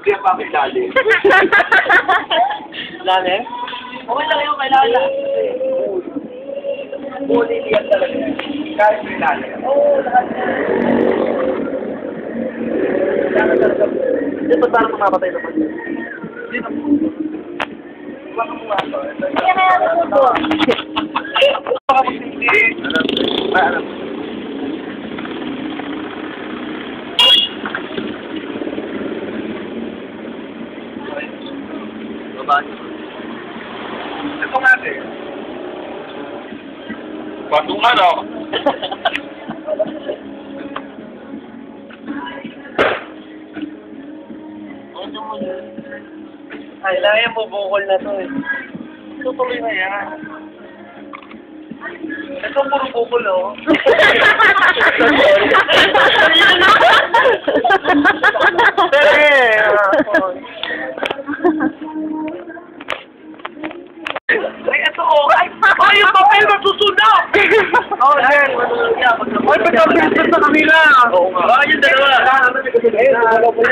Kaya pa ako ilalim. Lalim? Okay lang yung kailangan. Fully liyan talaga. Kahit may ilalim. Oo, lahat. Kailangan talaga. Hindi pa parang mamamatay naman. Hindi na po. Huwag kang bumato. Kaya kaya ako po. Baka hindi. Alam. Ito nga eh. Patungan ako. Ay, lang yan, bubukol na to eh. Tutuloy na yan. Ito puro bukol oh. Ay, ito oh. Ay, yung papel masusunog! Oo, sir. Matulog niya. Ay, ba't ang bilis sa kanila? Oo nga. Bakit yung dalawa? Nakulobo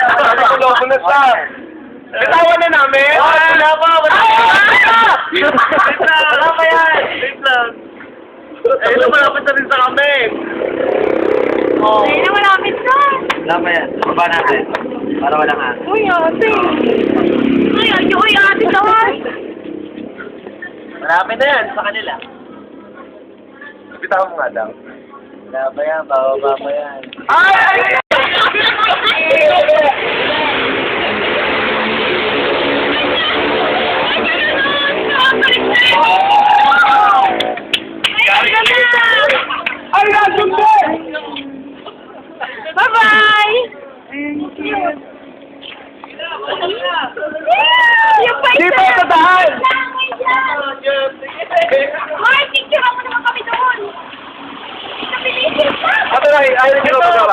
na sa. Bitawan na namin? Wala pa. Wait lang. Wala pa yan. Wait lang. Eh, ito malapit na rin sa amin. Oo. Ay, na malapit na. Wala pa yan. Baba natin. Para walang hangin. Uy, ate. Uy, ate naman. Marami na yan sa kanila. Bitawan mo nga daw. Wala pa yan. Bababa pa yan. Ay! Ay! Ay, nasundo! Bye-bye! Yung pa Di pa ito dahil! Hoy, picture ako naman kami doon! Napilitin pa! Ate Ray, ayaw niyo ba ito?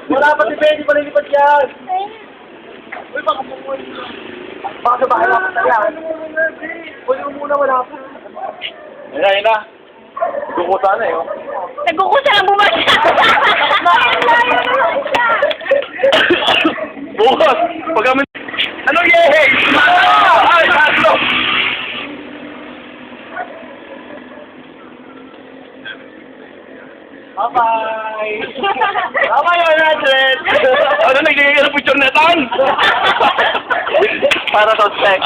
Wala pa si Benny, palilipat yan! Uy, baka pumuwi. Baka sa bahay lang tayo. Uy, yung muna wala pa. Ayun na. Kukusa na eh. Nagkukusa lang bumasa! Bukas! Pag kami... Anong yehe? Ay, tatlo! Bye-bye! Bye-bye, Andres! Ano, nagbigay ka ng picture na tan? Para sa sex.